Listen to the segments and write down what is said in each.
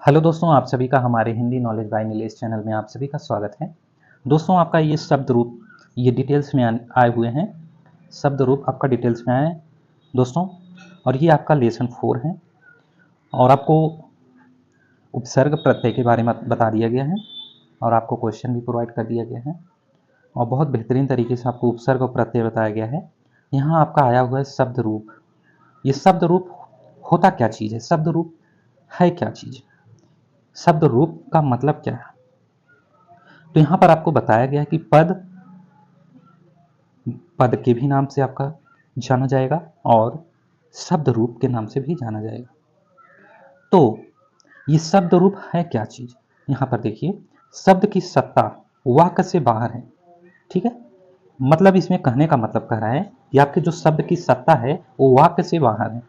Hello दोस्तों, आप सभी का हमारे Hindi knowledge by Nilesh channel में आप सभी का स्वागत है। दोस्तों, आपका ये शब्द रूप ये डिटेल्स में आए हुए हैं। शब्द रूप आपका डिटेल्स में आए हैं दोस्तों, और ये आपका लेसन 4 है। और आपको उपसर्ग प्रत्यय के बारे में बता दिया गया है और आपको क्वेश्चन भी प्रोवाइड कर दिया गया है और बहुत बेहतरीन तरीके से आपको उपसर्ग और प्रत्यय बताया गया है। यहाँ आपका आया हुआ है शब्द रूप। ये शब्द रूप होता क्या चीज़ है? शब्द रूप है क्या चीज़? शब्द रूप का मतलब क्या है? तो यहाँ पर आपको बताया गया है कि पद पद के भी नाम से आपका जाना जाएगा और शब्द रूप के नाम से भी जाना जाएगा। तो ये शब्द रूप है क्या चीज? यहाँ पर देखिए, शब्द की सत्ता वाक्य से बाहर है। ठीक है, मतलब इसमें कहने का मतलब कह रहा है कि आपके जो शब्द की सत्ता है वो वाक्य से बाहर है,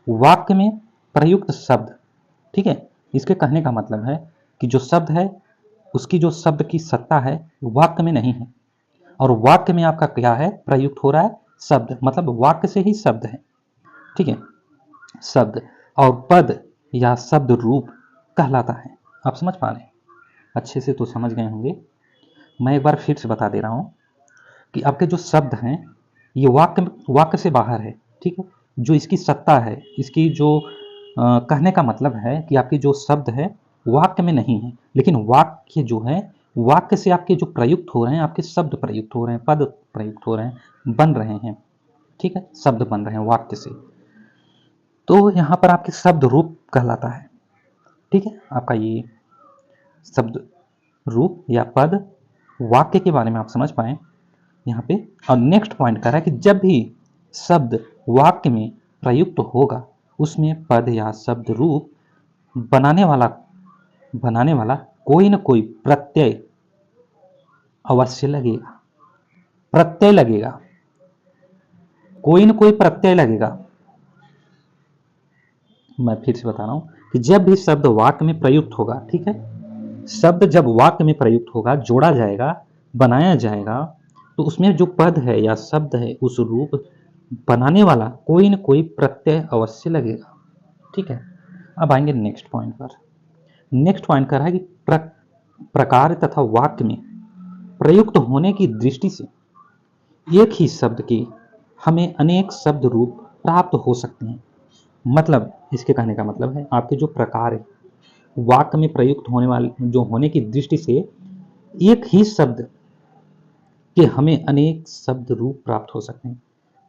वाक्य में प्रयुक्त शब्द। ठीक है, इसके कहने का मतलब है कि जो शब्द है उसकी जो शब्द की सत्ता है वाक्य में नहीं है, और वाक्य में आपका क्या है? प्रयुक्त हो रहा है शब्द, मतलब वाक्य से ही शब्द है। ठीक है, शब्द और पद या शब्द रूप कहलाता है। आप समझ पा रहे हैं? अच्छे से तो समझ गए होंगे। मैं एक बार फिर से बता दे रहा हूँ कि आपके जो शब्द हैं ये वाक्य वाक्य से बाहर है। ठीक है, जो इसकी सत्ता है, इसकी जो कहने का मतलब है कि आपके जो शब्द है वाक्य में नहीं है, लेकिन वाक्य जो है वाक्य से आपके जो प्रयुक्त हो रहे हैं, आपके शब्द प्रयुक्त हो रहे हैं, पद प्रयुक्त हो रहे हैं, बन रहे हैं। ठीक है, शब्द बन रहे हैं वाक्य से, तो यहाँ पर आपके शब्द रूप कहलाता है। ठीक है, आपका ये शब्द रूप या पद वाक्य के बारे में आप समझ पाए यहाँ पे। और नेक्स्ट पॉइंट कह रहा है कि जब भी शब्द वाक्य में प्रयुक्त होगा उसमें पद या शब्द रूप बनाने वाला कोई न कोई प्रत्यय अवश्य लगेगा। प्रत्यय लगेगा, कोई न कोई प्रत्यय लगेगा। मैं फिर से बता रहा हूं कि जब भी शब्द वाक्य में प्रयुक्त होगा, ठीक है, शब्द जब वाक्य में प्रयुक्त होगा, जोड़ा जाएगा, बनाया जाएगा, तो उसमें जो पद है या शब्द है उस रूप बनाने वाला कोई न कोई प्रत्यय अवश्य लगेगा। ठीक है, अब आएंगे नेक्स्ट पॉइंट पर। नेक्स्ट पॉइंट कर रहा है कि प्रकार तथा वाक्य में प्रयुक्त होने की दृष्टि से एक ही शब्द के हमें अनेक शब्द रूप प्राप्त हो सकते हैं। मतलब इसके कहने का मतलब है आपके जो प्रकार है वाक्य में प्रयुक्त होने वाले जो होने की दृष्टि से एक ही शब्द के हमें अनेक शब्द रूप प्राप्त हो सकते हैं।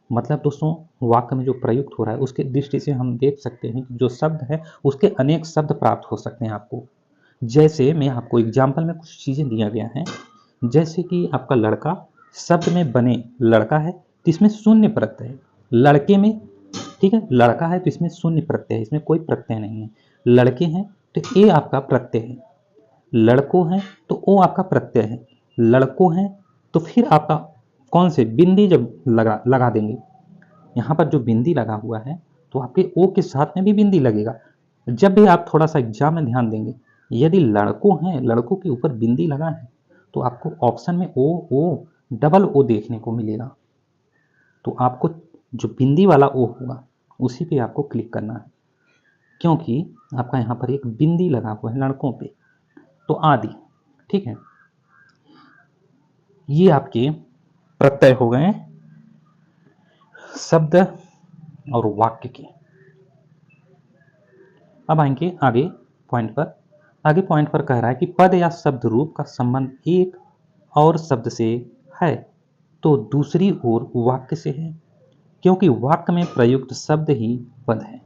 मतलब दोस्तों, वाक्य में जो प्रयुक्त हो रहा है उसके दृष्टि से हम देख सकते हैं कि जो शब्द है उसके अनेक शब्द प्राप्त हो सकते हैं आपको। जैसे मैं आपको एग्जाम्पल में कुछ चीज़ें दिया गया है, जैसे कि आपका लड़का, शब्द में बने लड़का है तो इसमें शून्य प्रत्यय है। लड़के में, ठीक है, लड़का है तो इसमें शून्य प्रत्यय है, इसमें कोई प्रत्यय नहीं है। लड़के हैं तो ए आपका प्रत्यय है, लड़कों हैं तो ओ आपका प्रत्यय है, लड़कों हैं तो फिर आपका कौन से बिंदी जब लगा देंगे, यहाँ पर जो बिंदी लगा हुआ है तो आपके ओ के साथ में भी बिंदी लगेगा। जब भी आप थोड़ा सा एग्जाम में ध्यान देंगे, यदि लड़कों हैं, लड़कों के ऊपर बिंदी लगा है, तो आपको ऑप्शन में ओ डबल ओ देखने को मिलेगा। तो आपको जो बिंदी वाला ओ होगा उसी पे आपको क्लिक करना है, क्योंकि आपका यहाँ पर एक बिंदी लगा हुआ है लड़कों पे। तो आदि, ठीक है, ये आपके प्रत्यय हो गए शब्द और वाक्य के। अब आएंगे आगे पॉइंट पर। आगे पॉइंट पर कह रहा है कि पद या शब्द रूप का संबंध एक और शब्द से है तो दूसरी ओर वाक्य से है, क्योंकि वाक्य में प्रयुक्त शब्द ही पद है।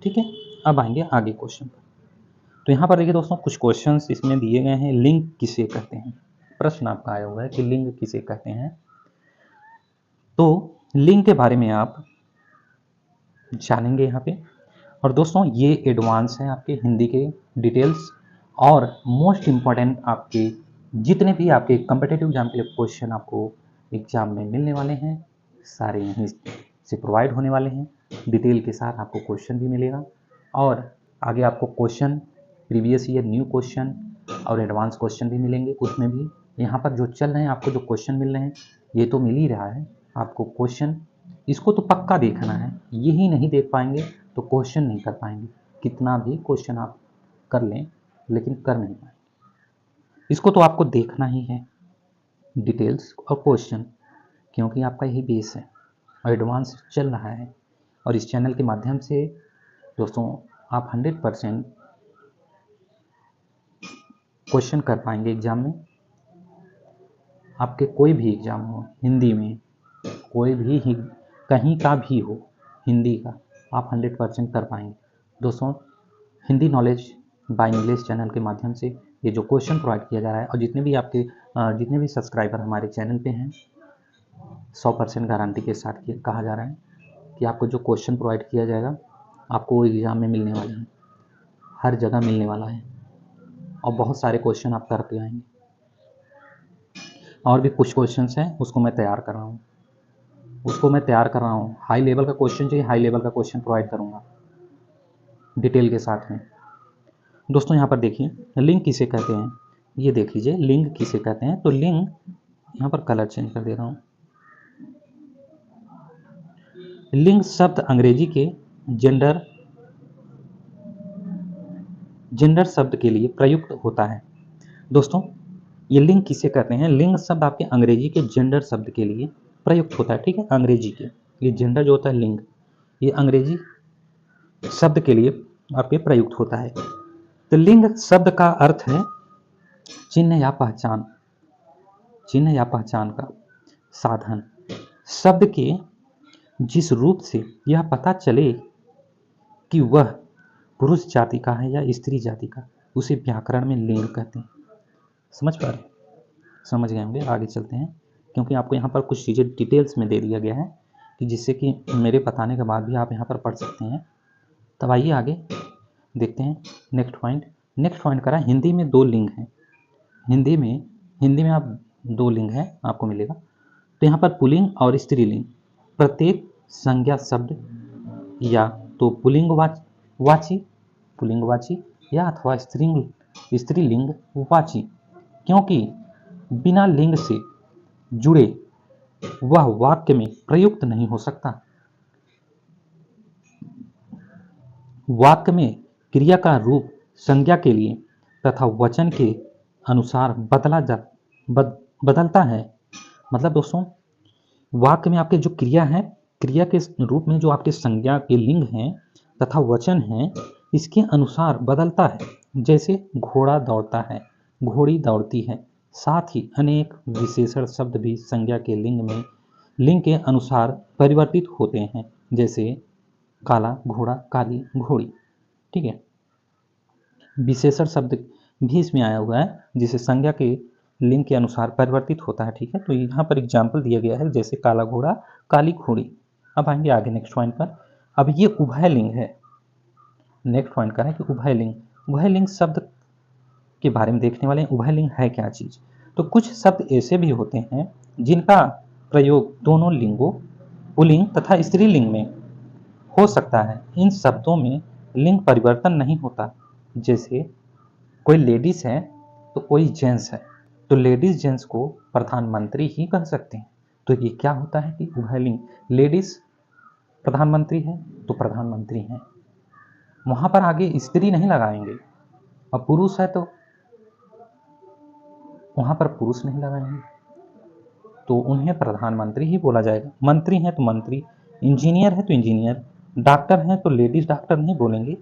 ठीक है, अब आएंगे आगे क्वेश्चन पर। तो यहाँ पर देखिए दोस्तों, कुछ क्वेश्चंस इसमें दिए गए हैं। लिंग किसे कहते हैं? प्रश्न आपका आया हुआ है कि लिंग किसे कहते हैं। तो लिंग के बारे में आप जानेंगे यहाँ पे। और दोस्तों, ये एडवांस है आपके हिंदी के डिटेल्स, और मोस्ट इम्पॉर्टेंट आपके जितने भी आपके कम्पिटिटिव एग्जाम के लिए क्वेश्चन आपको एग्जाम में मिलने वाले हैं, सारे यहीं से प्रोवाइड होने वाले हैं। डिटेल के साथ आपको क्वेश्चन भी मिलेगा, और आगे आपको question previous year new question और एडवांस क्वेश्चन भी मिलेंगे। उसमें भी यहाँ पर जो चल रहे हैं, आपको जो क्वेश्चन मिल रहे हैं ये तो मिल ही रहा है आपको क्वेश्चन, इसको तो पक्का देखना है। यही नहीं देख पाएंगे तो क्वेश्चन नहीं कर पाएंगे, कितना भी क्वेश्चन आप कर लें, लेकिन कर नहीं पाएंगे। इसको तो आपको देखना ही है, डिटेल्स और क्वेश्चन, क्योंकि आपका यही बेस है, एडवांस चल रहा है। और इस चैनल के माध्यम से दोस्तों आप 100% क्वेश्चन कर पाएंगे एग्जाम में। आपके कोई भी एग्जाम हो, हिंदी में कोई भी कहीं का भी हो, हिंदी का आप 100% कर पाएंगे। दोस्तों Hindi knowledge by English channel के माध्यम से ये जो क्वेश्चन प्रोवाइड किया जा रहा है, और जितने भी सब्सक्राइबर हमारे चैनल पे हैं, 100% गारंटी के साथ कहा जा रहा है कि आपको जो क्वेश्चन प्रोवाइड किया जाएगा आपको वो एग्ज़ाम में मिलने वाला है, हर जगह मिलने वाला है, और बहुत सारे क्वेश्चन आप करके आएंगे। और भी कुछ क्वेश्चंस हैं उसको मैं तैयार कर रहा हूँ, हाई लेवल का क्वेश्चन चाहिए, हाई लेवल का क्वेश्चन प्रोवाइड करूँगा डिटेल के साथ में। दोस्तों यहाँ पर देखिए लिंक किसे कहते हैं, ये देख लीजिए लिंक किसे कहते हैं। तो लिंक, यहाँ पर कलर चेंज कर दे रहा हूँ। लिंग शब्द अंग्रेजी के जेंडर शब्द के लिए प्रयुक्त होता है। दोस्तों ये लिंग किसे कहते हैं, लिंग शब्द आपके अंग्रेजी के जेंडर शब्द के लिए प्रयुक्त होता है, ठीक है। अंग्रेजी के ये जेंडर जो होता है लिंग, ये अंग्रेजी शब्द के लिए आपके प्रयुक्त होता है। तो लिंग शब्द का अर्थ है चिन्ह या पहचान का साधन। शब्द के जिस रूप से यह पता चले कि वह पुरुष जाति का है या स्त्री जाति का, उसे व्याकरण में लिंग कहते हैं। समझ पा रहे, समझ गए होंगे। आगे चलते हैं, क्योंकि आपको यहाँ पर कुछ चीज़ें डिटेल्स में दे दिया गया है कि जिससे कि मेरे बताने के बाद भी आप यहाँ पर पढ़ सकते हैं। तब आइए आगे देखते हैं। नेक्स्ट पॉइंट करा, हिंदी में 2 लिंग हैं। हिंदी में आप 2 लिंग हैं आपको मिलेगा। तो यहाँ पर पुल्लिंग और स्त्रीलिंग। प्रत्येक संज्ञा शब्द या तो पुल्लिंगवाची या अथवा स्त्रीलिंग वाची, क्योंकि बिना लिंग से जुड़े वह वाक्य में प्रयुक्त नहीं हो सकता। वाक्य में क्रिया का रूप संज्ञा के लिए तथा वचन के अनुसार बदलता है। मतलब दोस्तों वाक्य में आपके जो क्रिया है, क्रिया के रूप में जो आपके संज्ञा के लिंग हैं तथा वचन हैं, इसके अनुसार बदलता है। जैसे घोड़ा दौड़ता है, घोड़ी दौड़ती है। साथ ही अनेक विशेषण शब्द भी संज्ञा के लिंग के अनुसार परिवर्तित होते हैं, जैसे काला घोड़ा, काली घोड़ी, ठीक है। विशेषण शब्द भी इसमें आया हुआ है जिसे संज्ञा के लिंग के अनुसार परिवर्तित होता है, ठीक है। तो यहाँ पर एग्जाम्पल दिया गया है, जैसे काला घोड़ा, काली घोड़ी। अब आएंगे आगे नेक्स्ट पॉइंट पर। अब ये उभय लिंग है। नेक्स्ट पॉइंट का है कि उभय लिंग शब्द के बारे में देखने वाले हैं। उभय लिंग है क्या चीज। तो कुछ शब्द ऐसे भी होते हैं जिनका प्रयोग दोनों लिंगों, पुल्लिंग तथा स्त्रीलिंग में हो सकता है। इन शब्दों में लिंग परिवर्तन नहीं होता। जैसे कोई लेडीज है तो कोई जेंट्स है, तो लेडीज जेंट्स को प्रधानमंत्री ही कह सकते हैं। तो ये क्या होता है कि उभयलिंग, लेडीज प्रधानमंत्री है तो प्रधानमंत्री हैं, वहां पर आगे स्त्री नहीं लगाएंगे। और पुरुष है तो वहां पर पुरुष नहीं लगाएंगे, तो उन्हें प्रधानमंत्री ही बोला जाएगा। मंत्री हैं तो मंत्री, इंजीनियर है तो इंजीनियर, डॉक्टर हैं तो लेडीज डॉक्टर नहीं बोलेंगे,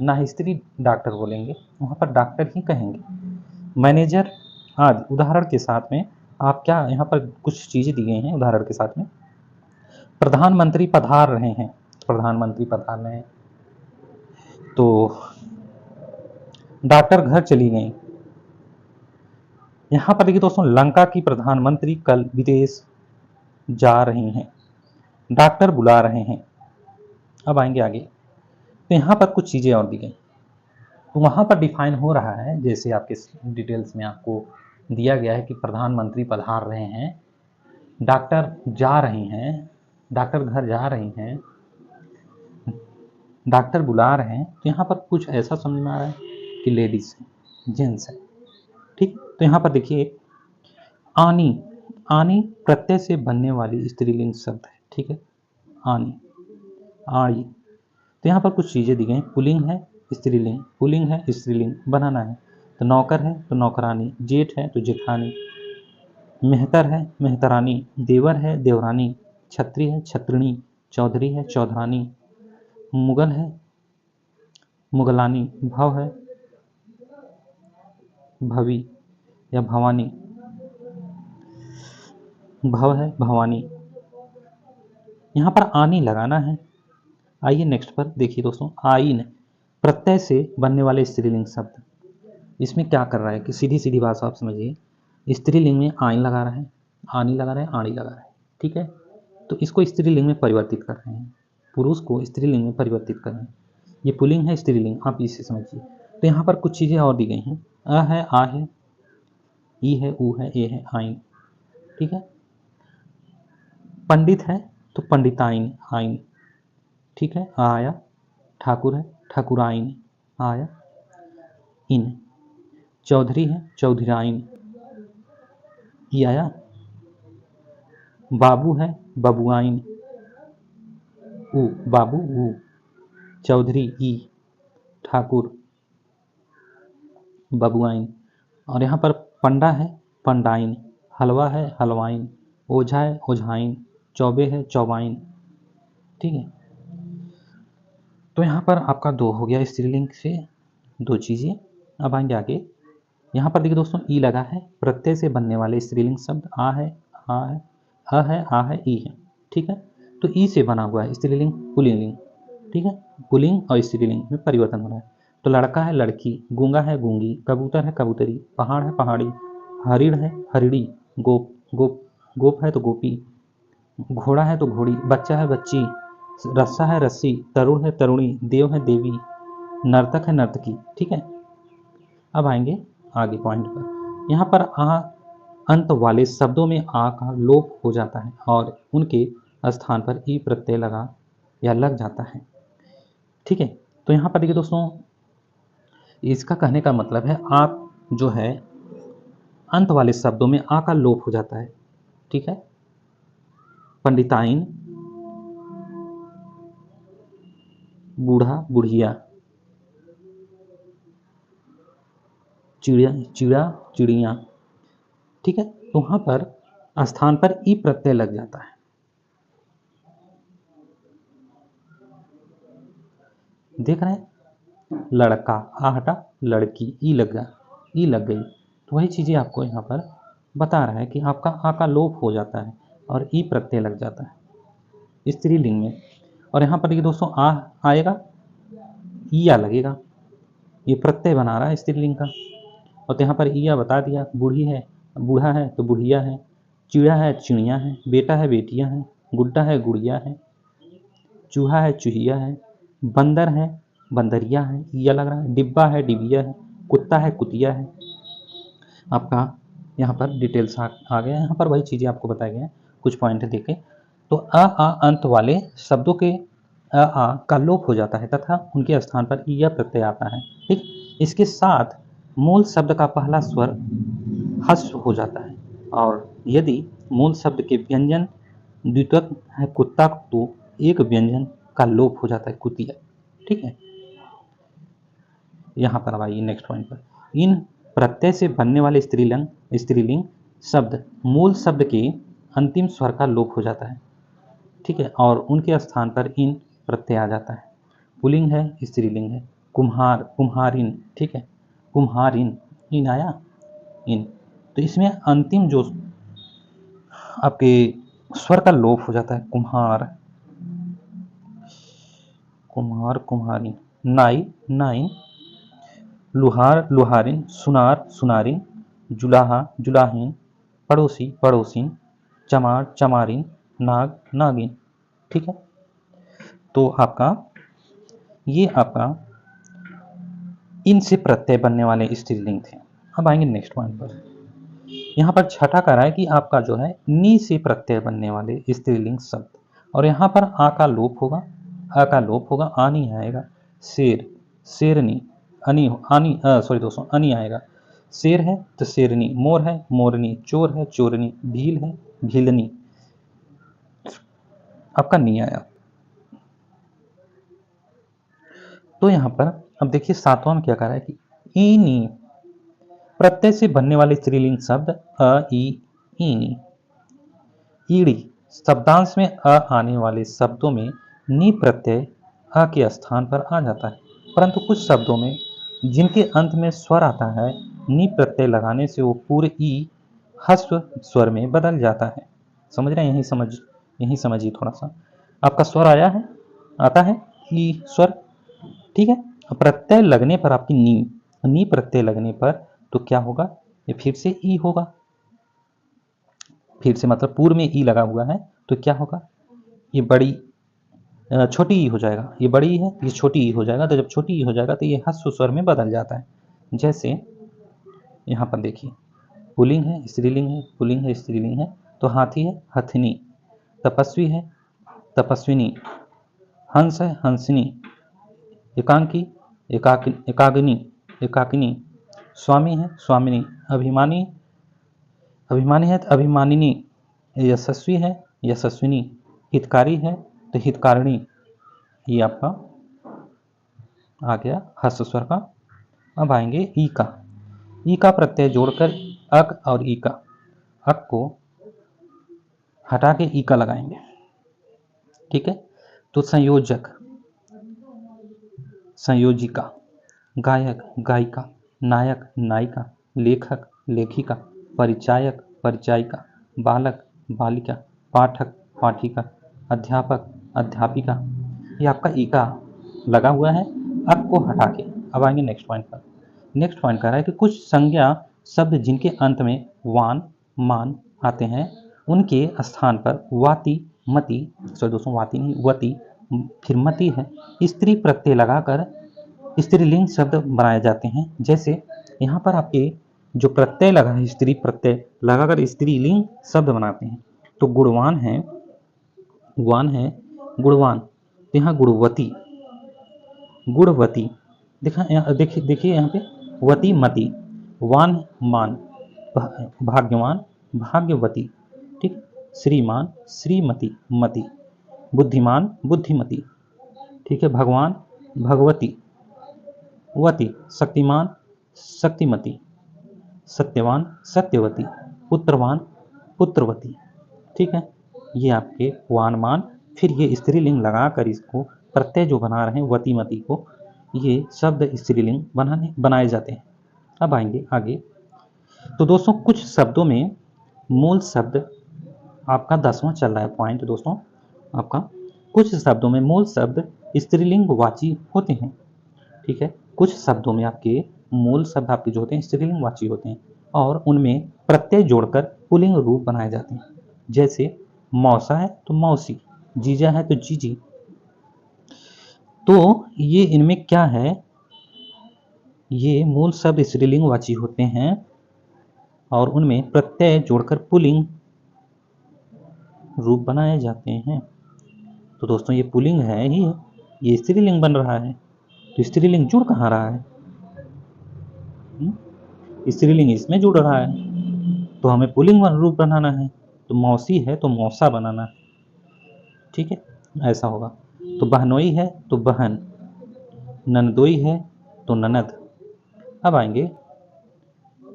ना ही स्त्री डॉक्टर बोलेंगे, वहाँ पर डॉक्टर ही कहेंगे। मैनेजर आदि उदाहरण के साथ में आप क्या, यहाँ पर कुछ चीज़ें दी गई हैं उदाहरण के साथ में। प्रधानमंत्री पधार रहे हैं, प्रधानमंत्री पधार रहे हैं, तो डॉक्टर घर चली गई। यहाँ पर देखिए दोस्तों, लंका की प्रधानमंत्री कल विदेश जा रही हैं, डॉक्टर बुला रहे हैं। अब आएंगे आगे, तो यहाँ पर कुछ चीज़ें और दी गई, तो वहाँ पर डिफाइन हो रहा है। जैसे आपके डिटेल्स में आपको दिया गया है कि प्रधानमंत्री पधार रहे हैं, डॉक्टर जा रही हैं, डॉक्टर घर जा रही हैं, डॉक्टर बुला रहे हैं। तो यहाँ पर कुछ ऐसा समझ में आ रहा है कि लेडीज है, जेंट्स है, ठीक। तो यहाँ पर देखिए आनी, आनी प्रत्यय से बनने वाली स्त्रीलिंग शब्द है, ठीक है। आनी, आड़ी। तो यहाँ पर कुछ चीज़ें दी गई, पुल्लिंग है, स्त्रीलिंग, पुल्लिंग है स्त्रीलिंग, बनाना है। तो नौकर है तो नौकरानी, जेठ है तो जेठानी, मेहतर है मेहतरानी, देवर है देवरानी, छत्री है छत्रिणी, चौधरी है चौधरानी, मुगल है मुगलानी, भव है भवी या भवानी, भव है भवानी। यहाँ पर आनी लगाना है। आइए नेक्स्ट पर देखिए दोस्तों, आइन प्रत्यय से बनने वाले स्त्रीलिंग शब्द। इसमें क्या कर रहा है कि सीधी सीधी बात आप समझिए, स्त्रीलिंग में आइन लगा रहा है, आनी लगा रहा है, आणी लगा रहा है, ठीक है। तो इसको स्त्रीलिंग में परिवर्तित कर रहे हैं, पुरुष को स्त्रीलिंग में परिवर्तित कर रहे हैं। ये पुल्लिंग है स्त्रीलिंग, आप इसे समझिए। तो यहाँ पर कुछ चीज़ें और दी गई हैं, अ है आ है, ई है ऊ है, ए है आइन, ठीक है। पंडित है तो पंडिताइन आइन, ठीक है। आया, ठाकुर है ठाकुराइन, आया इन, चौधरी है चौधराइन, ई आया। बाबू है बबुआइन, ऊ बाबू ऊ, चौधरी ई, ठाकुर बबुआइन। और यहाँ पर पंडा है पंडाइन, हलवा है हलवाइन, ओझा है ओझाइन, चौबे है चौबाइन, ठीक है। तो यहाँ पर आपका दो हो गया स्त्रीलिंग से दो चीज़ें। अब आएंगे आगे। यहाँ पर देखिए दोस्तों, ई लगा है, प्रत्यय से बनने वाले स्त्रीलिंग शब्द आ है आ है, अ है आ है, ई है, ठीक है। तो ई से बना हुआ है स्त्रीलिंग पुल्लिंग, ठीक है। पुल्लिंग और स्त्रीलिंग में परिवर्तन हो रहा है। तो लड़का है लड़की, गूंगा है गूंगी, कबूतर है कबूतरी, पहाड़ है पहाड़ी, हरिण है हरिड़ी, गोप गोप गोप है तो गोपी, घोड़ा है तो घोड़ी, बच्चा है बच्ची, रस्सा है रस्सी, तरुण है तरुणी, देव है देवी, नर्तक है नर्तकी, ठीक है। अब आएंगे आगे पॉइंट पर। यहाँ पर आ अंत वाले शब्दों में आ का लोप हो जाता है और उनके स्थान पर ई प्रत्यय लगा या लग जाता है, ठीक है। तो यहाँ पर देखिए दोस्तों, इसका कहने का मतलब है आप जो है अंत वाले शब्दों में आ का लोप हो जाता है, ठीक है। पंडिताइन, बूढ़ा बुढ़िया, चिड़िया चिड़ा चिड़िया, ठीक है। तो वहाँ पर स्थान पर ई प्रत्यय लग जाता है। देख रहे हैं, लड़का आ हटा, लड़की ई लग गया, ई लग गई। तो वही चीज़ें आपको यहाँ पर बता रहा है कि आपका आ का लोप हो जाता है और ई प्रत्यय लग जाता है स्त्रीलिंग में। और यहाँ पर देखिए दोस्तों, आ आएगा, ईया लगेगा, ये प्रत्यय बना रहा है स्त्रीलिंग का। और तो यहाँ पर ईया बता दिया, बूढ़ी है बूढ़ा है तो बुढ़िया है, चिड़ा है चिड़िया है, बेटा है बेटियाँ हैं, गुड्डा है गुड़िया है, चूहा है चूहिया है, बंदर है बंदरिया है, ईया लग रहा है, डिब्बा है डिबिया है, कुत्ता है कुतिया है। आपका यहाँ पर डिटेल्स आ गया। यहाँ पर वही चीज़ें आपको बताए गए हैं, कुछ पॉइंट देखे। तो आ अंत वाले शब्दों के आ का लोप हो जाता है तथा उनके स्थान पर ईया प्रत्यय आता है, ठीक। इसके साथ मूल शब्द का पहला स्वर ह्रस्व हो जाता है और यदि मूल शब्द के व्यंजन द्वित्वक है कुत्ता तो एक व्यंजन का लोप हो जाता है कुतिया, ठीक है। यहाँ पर अब आइए नेक्स्ट पॉइंट पर। इन प्रत्यय से बनने वाले स्त्रीलिंग शब्द मूल शब्द के अंतिम स्वर का लोप हो जाता है, ठीक है, और उनके स्थान पर इन प्रत्यय आ जाता है। पुल्लिंग है स्त्रीलिंग है, कुम्हार कुम्हारिन, ठीक है, कुम्हारिन, इन आया इन। तो इसमें अंतिम जो आपके स्वर का लोप हो जाता है, कुम्हार कुम्हार कुम्हारिन, नाई नाइन, लुहार लुहारिन, सुनार सुनारिन, जुलाहा जुलाहिन, पड़ोसी पड़ोसिन, चमार चमारिन, नाग नागिन, ठीक है। तो ये आपका इनसे प्रत्यय बनने वाले स्त्रीलिंग थे। अब आएंगे नेक्स्ट पॉइंट पर। यहाँ पर छठा कह रहा है कि आपका जो है नी से प्रत्यय बनने वाले स्त्रीलिंग शब्द, और यहाँ पर आ का लोप होगा, आ का लोप होगा, आ नहीं आएगा। शेर शेरनी, अनी आनी सॉरी दोस्तों, अनी आएगा। शेर है तो शेरनी, मोर है मोरनी, चोर है चोरनी, भील है भीलनी, आपका नी आया। तो यहाँ पर अब देखिए सातवां में क्या कह रहा है कि ईनी प्रत्यय से बनने वाले स्त्रीलिंग शब्द अ, ई, ईनी। ईड़ी शब्दांश में अ आने वाले शब्दों में नी प्रत्यय अ के स्थान पर आ जाता है, परंतु कुछ शब्दों में जिनके अंत में स्वर आता है, नी प्रत्यय लगाने से वो पूरे ई ह्रस्व स्वर में बदल जाता है। समझ रहे हैं? यही समझिए थोड़ा सा। आपका स्वर आया है, आता है ई स्वर, ठीक है। प्रत्यय लगने पर आपकी नी प्रत्यय लगने पर तो क्या होगा, ये फिर से ई होगा, फिर से मतलब पूर्व में ई लगा हुआ है तो क्या होगा, ये बड़ी छोटी ई हो जाएगा, ये बड़ी ई है, ये छोटी ई हो जाएगा। तो जब छोटी ई हो जाएगा तो ये ह्रस्व स्वर में बदल जाता है। जैसे यहाँ पर देखिए, पुल्लिंग है, स्त्रीलिंग है, पुल्लिंग है, स्त्रीलिंग है, तो हाथी है, हथनी, तपस्वी है, तपस्विनी, हंस है, हंसनी, एकांकी, एकाग्नि, एकाकिनी, स्वामी है, स्वामिनी, अभिमानी, अभिमानी है तो अभिमानिनी, यशस्वी है, यशस्विनी, हितकारी है तो हितकारिणी। ये आपका आ गया ह्रस्व स्वर का। अब आएंगे ई का। ई का प्रत्यय जोड़कर अक और ई का, अक को हटा के ई का लगाएंगे, ठीक है। तो संयोजक, संयोजिका, गायक, गायिका, नायक, नायिका, लेखक, लेखिका, परिचायक, परिचायिका, बालक, बालिका, पाठक, पाठिका, अध्यापक, अध्यापिका। ये आपका ई का लगा हुआ है, अक को हटा के। अब आएंगे नेक्स्ट पॉइंट पर। नेक्स्ट पॉइंट कह रहा है कि कुछ संज्ञा शब्द जिनके अंत में वान, मान आते हैं, उनके स्थान पर वाति, मति, सॉरी दोस्तों वाति नहीं, वति, फिर मति है, स्त्री प्रत्यय लगाकर स्त्रीलिंग शब्द बनाए जाते हैं। जैसे यहाँ पर आपके जो प्रत्यय लगा है, स्त्री प्रत्यय लगाकर स्त्रीलिंग शब्द बनाते हैं। तो गुणवान है, वान है, गुणवान, तो यहाँ गुणवती, गुणवती, देखिए देखिए यहाँ पे वती, मति, वान, मान, भाग्यवान, भाग्यवती, ठीक, श्रीमान, श्रीमती, मति, बुद्धिमान, बुद्धिमती, ठीक है, भगवान, भगवती, वती, शक्तिमान, शक्तिमती, सत्यवान, सत्यवती, पुत्रवान, पुत्रवती, ठीक है। ये आपके वान, मान, फिर ये स्त्रीलिंग लगाकर इसको प्रत्यय जो बना रहे हैं वतीमती को, ये शब्द स्त्रीलिंग बनाए जाते हैं। अब आएंगे आगे। तो दोस्तों कुछ शब्दों में मूल शब्द, आपका 10वां चल रहा है पॉइंट दोस्तों आपका, कुछ शब्दों में मूल शब्द स्त्रीलिंग वाची होते हैं, ठीक है। कुछ शब्दों में आपके मूल शब्द आपके जो होते हैं स्त्रीलिंग वाची होते हैं और उनमें प्रत्यय जोड़कर पुल्लिंग रूप बनाए जाते हैं। जैसे मौसा है तो मौसी, जीजा है तो जीजी। तो ये इनमें क्या है, ये मूल शब्द स्त्रीलिंग वाची होते हैं और उनमें प्रत्यय जोड़कर पुल्लिंग रूप बनाए जाते हैं। तो दोस्तों ये पुल्लिंग है ही, ये स्त्रीलिंग बन रहा है, तो स्त्रीलिंग जुड़ कहाँ रहा है, स्त्रीलिंग इसमें जुड़ रहा है, तो हमें पुल्लिंग रूप बनाना है। तो मौसी है तो मौसा बनाना है, ठीक है, ऐसा होगा। तो बहनोई है तो बहन, ननदोई है तो ननद। अब आएंगे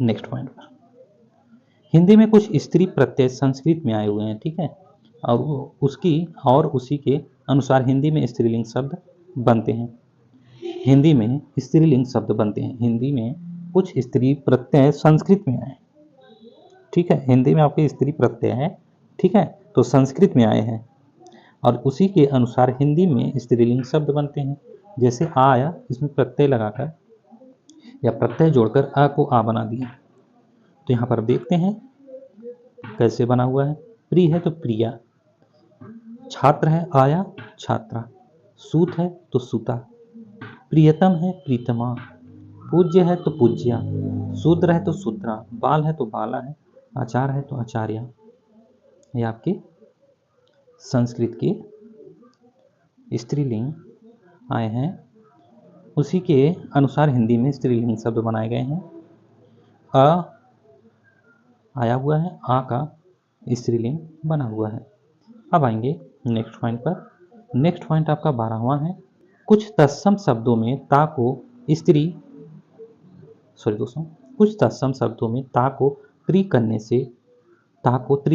नेक्स्ट पॉइंट पर। हिंदी में कुछ स्त्री प्रत्यय संस्कृत में आए हुए हैं, ठीक है, और उसी के अनुसार हिंदी में स्त्रीलिंग शब्द बनते हैं। हिंदी में स्त्रीलिंग शब्द बनते हैं, हिंदी में कुछ स्त्री प्रत्यय संस्कृत में आए, ठीक है। हिंदी में आपके स्त्री प्रत्यय है, ठीक है, तो संस्कृत में आए हैं और उसी के अनुसार हिंदी में स्त्रीलिंग शब्द बनते हैं। जैसे आया, इसमें प्रत्यय लगाकर या प्रत्यय जोड़कर अ को आ बना दिया। तो यहाँ पर देखते हैं कैसे बना हुआ है। प्रिय है तो प्रिया, छात्र है आया छात्रा, सूत है तो सूता, प्रियतम है प्रीतमा, पूज्य है तो पूज्या, शूद्र है तो शूद्रा, बाल है तो बाला है, आचार है तो आचार्या। ये आपके संस्कृत के स्त्रीलिंग आए हैं, उसी के अनुसार हिंदी में स्त्रीलिंग शब्द बनाए गए हैं। अ आया हुआ है, आ का स्त्रीलिंग बना हुआ है। अब आएंगे नेक्स्ट पॉइंट पर। नेक्स्ट पॉइंट आपका 12वां है। कुछ तत्सम शब्दों में ता को स्त्री, सॉरी दोस्तों, कुछ तत्सम शब्दों में ता को त्रि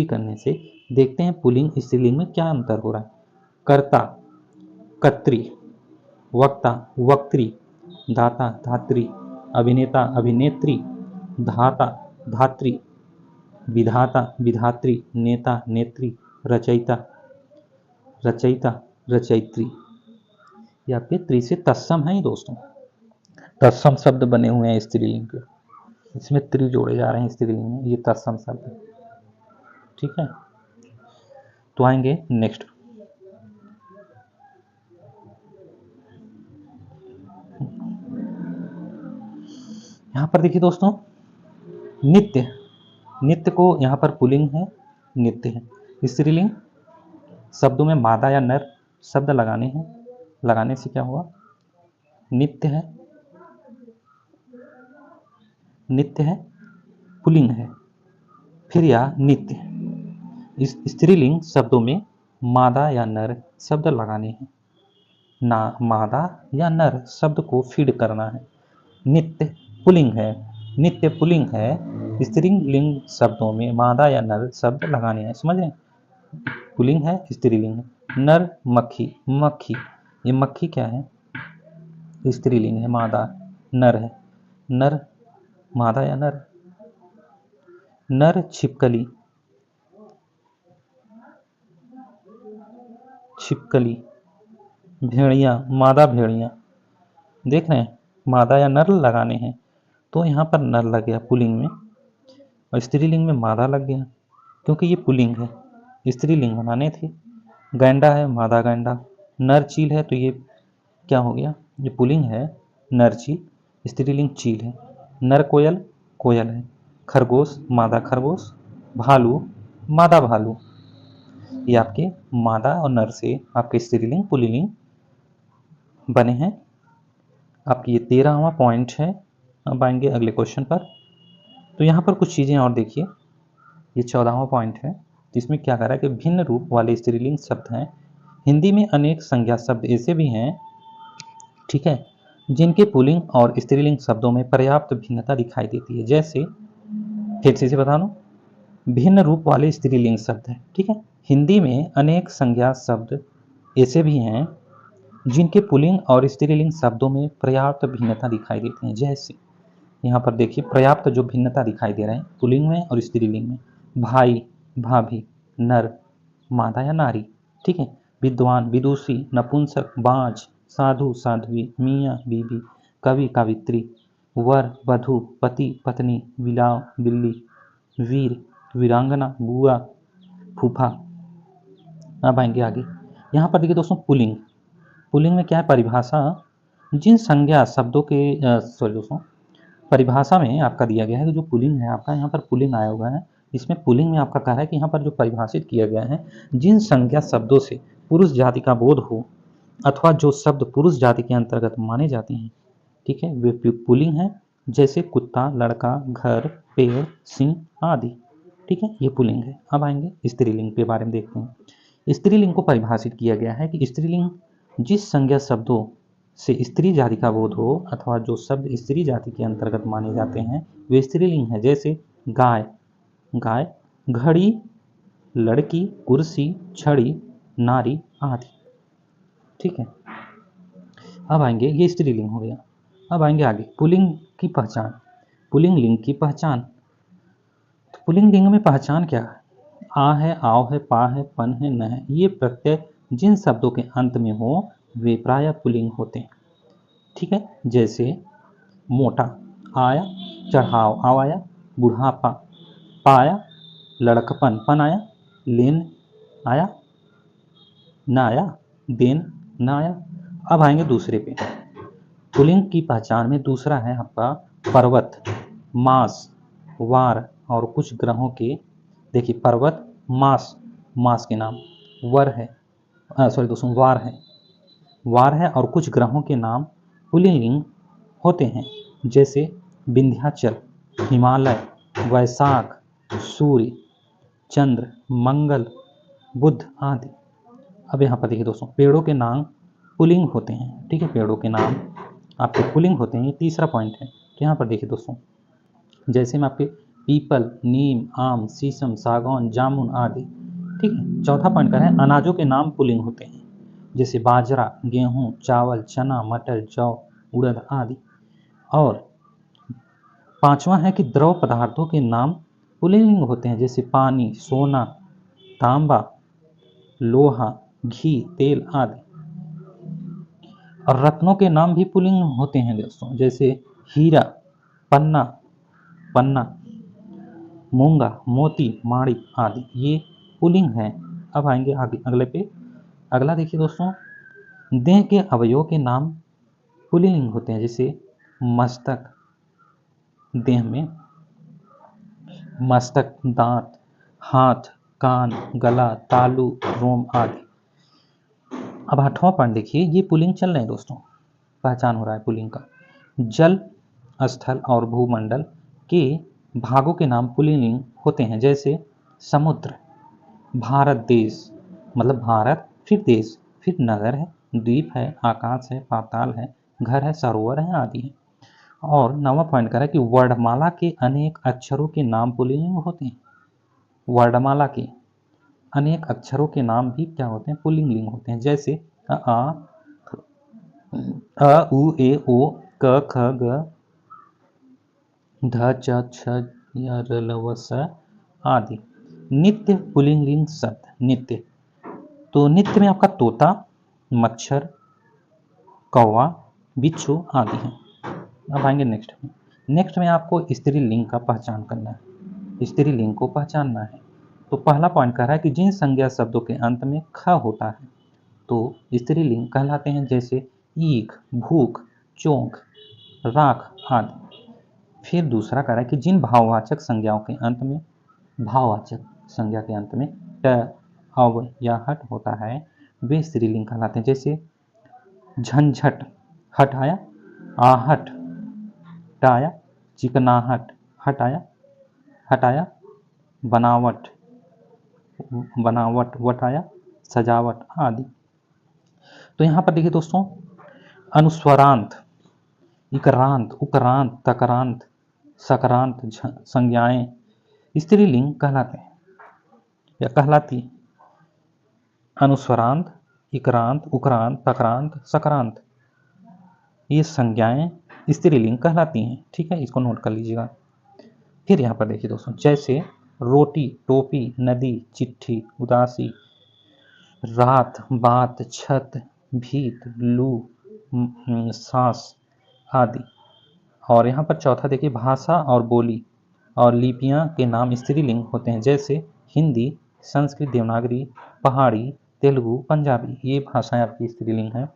करने से देखते हैं पुल्लिंग स्त्रीलिंग में क्या अंतर हो रहा है। कर्ता कर्त्री, वक्ता वक्त्री, दाता धात्री, अभिनेता अभिनेत्री, धाता धात्री, विधाता विधात्री, नेता नेत्री, रचयिता रचयिता रचयित्री। ये आपके त्रि से तत्सम है दोस्तों, तत्सम शब्द बने हुए हैं स्त्रीलिंग के, इसमें त्रि जोड़े जा रहे हैं स्त्रीलिंग में, ये तत्सम शब्द है। ठीक है, तो आएंगे नेक्स्ट। यहां पर देखिए दोस्तों, नित्य, नित्य को यहां पर पुल्लिंग है, नित्य है। स्त्रीलिंग शब्दों में मादा या नर शब्द लगाने हैं, लगाने से क्या हुआ, नित्य है, नित्य है, पुल्लिंग है। फिर यह नित्य, इस स्त्रीलिंग शब्दों में मादा या नर शब्द लगाने हैं, ना मादा या नर शब्द को फीड करना है। नित्य पुल्लिंग है, नित्य पुल्लिंग है, स्त्रीलिंग शब्दों में मादा या नर शब्द लगाने हैं। समझ रहे हैं, पुल्लिंग है स्त्रीलिंग है। नर मक्खी, मक्खी, ये मक्खी क्या है, स्त्रीलिंग है, मादा, नर है, नर मादा या नर। नर छिपकली, छिपकली, भेड़िया, मादा भेड़िया। देख रहे हैं, मादा या नर लगाने हैं, तो यहाँ पर नर लग गया पुल्लिंग में, और स्त्रीलिंग में मादा लग गया, क्योंकि ये पुल्लिंग है, स्त्रीलिंग बनाने थे। गैंडा है, मादा गैंडा। नर चील है, तो ये क्या हो गया, ये पुल्लिंग है, नर चील, स्त्रीलिंग चील है। नर कोयल, कोयल है। खरगोश, मादा खरगोश। भालू, मादा भालू। ये आपके मादा और नर से आपके स्त्रीलिंग पुल्लिंग बने हैं। आपकी ये 13वां पॉइंट है। अब आएंगे अगले क्वेश्चन पर। तो यहाँ पर कुछ चीज़ें और देखिए, ये 14वां पॉइंट है, जिसमें क्या कह रहा है कि भिन्न रूप वाले स्त्रीलिंग शब्द हैं। हिंदी में अनेक संज्ञा शब्द ऐसे भी हैं, ठीक है, जिनके पुल्लिंग और स्त्रीलिंग शब्दों में पर्याप्त भिन्नता दिखाई देती है। जैसे, फिर से बता दूं, भिन्न रूप वाले स्त्रीलिंग शब्द हैं, ठीक है। हिंदी में अनेक संज्ञा शब्द ऐसे भी हैं जिनके पुल्लिंग और स्त्रीलिंग शब्दों में पर्याप्त भिन्नता दिखाई देती है। जैसे यहाँ पर देखिए, पर्याप्त जो भिन्नता दिखाई दे रहे हैं पुल्लिंग में और स्त्रीलिंग में। भाई भाभी, नर मादा या नारी, ठीक है। विद्वान विदुषी, नपुंसक बाज, साधु साध्वी, मियाँ बीबी, कवि कवित्री, वर वधू, पति पत्नी, बिलाव बिल्ली, वीर वीरांगना, बुआ फूफा। अब आएंगे आगे। यहाँ पर देखिए दोस्तों, पुल्लिंग, पुल्लिंग में क्या है, परिभाषा, जिन संज्ञा शब्दों के सॉरी दोस्तों, परिभाषा में आपका दिया गया है कि जो पुल्लिंग है आपका, यहाँ पर पुल्लिंग आया हुआ है, इसमें पुल्लिंग में आपका कहा है कि यहाँ पर जो परिभाषित किया गया है, जिन संज्ञा शब्दों से पुरुष जाति का बोध हो अथवा जो शब्द पुरुष जाति के अंतर्गत माने जाते हैं, ठीक है, वे पुल्लिंग है। जैसे कुत्ता, लड़का, घर, पेड़, सिंह आदि, ठीक है, ये पुल्लिंग है। अब आएंगे स्त्रीलिंग के बारे में देखते हैं। स्त्रीलिंग को परिभाषित किया गया है कि स्त्रीलिंग जिस संज्ञा शब्दों से स्त्री जाति का बोध हो अथवा जो शब्द स्त्री जाति के अंतर्गत माने जाते हैं वे स्त्रीलिंग है। जैसे गाय, गाय, घड़ी, लड़की, कुर्सी, छड़ी, नारी आदि, ठीक है। अब आएंगे, ये स्त्रीलिंग हो गया। अब आएंगे आगे, पुल्लिंग की पहचान, पुल्लिंग लिंग की पहचान। तो पुल्लिंग लिंग में पहचान क्या है, आ है, आव है, पा है, पन है, न है। ये प्रत्यय जिन शब्दों के अंत में हो वे प्रायः पुल्लिंग होते हैं, ठीक है। जैसे मोटा, आया, चढ़ाव, आव आया, बुढ़ापा, पाया, लड़कपन, पन आया, लेन आया, न आया, देन न आया। अब आएंगे दूसरे पे। पुल्लिंग की पहचान में दूसरा है आपका पर्वत, मास, वार और कुछ ग्रहों के, देखिए पर्वत, मास, मास के नाम, वर है, सॉरी दोस्तों, वार है, वार है और कुछ ग्रहों के नाम पुल्लिंग होते हैं। जैसे विंध्याचल, हिमालय, वैशाख, सूर्य, चंद्र, मंगल, बुध आदि। अब यहाँ पर देखिए दोस्तों, पेड़ों के नाम पुल्लिंग होते हैं, ठीक है, पेड़ों के नाम आपके पुल्लिंग होते हैं, ये तीसरा पॉइंट है। तो यहाँ पर देखिए दोस्तों, जैसे में आपके पीपल, नीम, आम, शीशम, सागौन, जामुन आदि। ठीक है। चौथा पॉइंट का है अनाजों के नाम पुल्लिंग होते हैं, जैसे बाजरा, गेहूं, चावल, चना, मटर, जौ, उड़द आदि। और पांचवा है कि द्रव पदार्थों के नाम पुल्लिंग होते हैं, जैसे पानी, सोना, तांबा, लोहा, घी, तेल आदि। और रत्नों के नाम भी पुल्लिंग होते हैं दोस्तों, जैसे हीरा, पन्ना, पन्ना, मूंगा, मोती, माणिक आदि, ये पुल्लिंग है। अब आएंगे आगे अगले पे। अगला देखिए दोस्तों, देह के अवयवों के नाम पुल्लिंग होते हैं, जैसे मस्तक, देह में मस्तक, दांत, हाथ, कान, गला, तालू, रोम आदि। अब आठवां पॉइंट देखिए, ये पुल्लिंग चल रहे हैं दोस्तों, पहचान हो रहा है पुल्लिंग का। जल, स्थल और भूमंडल के भागों के नाम पुल्लिंग होते हैं, जैसे समुद्र, भारत देश, मतलब भारत, फिर देश, फिर नगर है, द्वीप है, आकाश है, पाताल है, घर है, सरोवर है आदि है। और नवा पॉइंट कह रहा है कि वर्णमाला के अनेक अक्षरों के नाम पुल्लिंग होते हैं। वर्णमाला के अनेक अक्षरों के नाम भी क्या होते हैं, पुल्लिंग होते हैं, जैसे अ उ ए ओ क ख ग ध च छ य र ल व स आदि। नित्य पुल्लिंग शब्द, नित्य, तो नित्य में आपका तोता, मच्छर, कौवा, बिच्छू आदि हैं। अब आएंगे नेक्स्ट में। नेक्स्ट में आपको स्त्रीलिंग का पहचान करना है, स्त्रीलिंग को पहचानना है। तो पहला पॉइंट कह रहा है कि जिन संज्ञा शब्दों के अंत में ख होता है तो स्त्रीलिंग कहलाते हैं, जैसे ईख, भूख, चोंक, राख आदि। फिर दूसरा कह रहा है कि जिन भाववाचक संज्ञाओं के अंत में, भाववाचक संज्ञा के अंत में ट, अव या हट होता है, वे स्त्रीलिंग कहलाते हैं, जैसे झंझट, हटाया, आहट, टाया, चिकनाहट, हटाया, हटाया, बनावट, बनावट, वटाया, सजावट आदि। तो यहाँ पर देखिए दोस्तों, अनुस्वरांत, इकरांत, उकरांत, तकरांत, सकरांत संज्ञाएं स्त्रीलिंग कहलाते हैं या कहलाती। अनुस्वरांत, इकरांत, उकरांत, तकरांत, सकरांत, ये संज्ञाएं स्त्रीलिंग कहलाती हैं। ठीक है, इसको नोट कर लीजिएगा। फिर यहाँ पर देखिए दोस्तों, जैसे रोटी, टोपी, नदी, चिट्ठी, उदासी, रात, बात, छत, भीत, लू, सांस आदि। और यहाँ पर चौथा देखिए, भाषा और बोली और लिपियां के नाम स्त्रीलिंग होते हैं, जैसे हिंदी, संस्कृत, देवनागरी, पहाड़ी, तेलुगु, पंजाबी, ये भाषाएं आपकी स्त्रीलिंग हैं।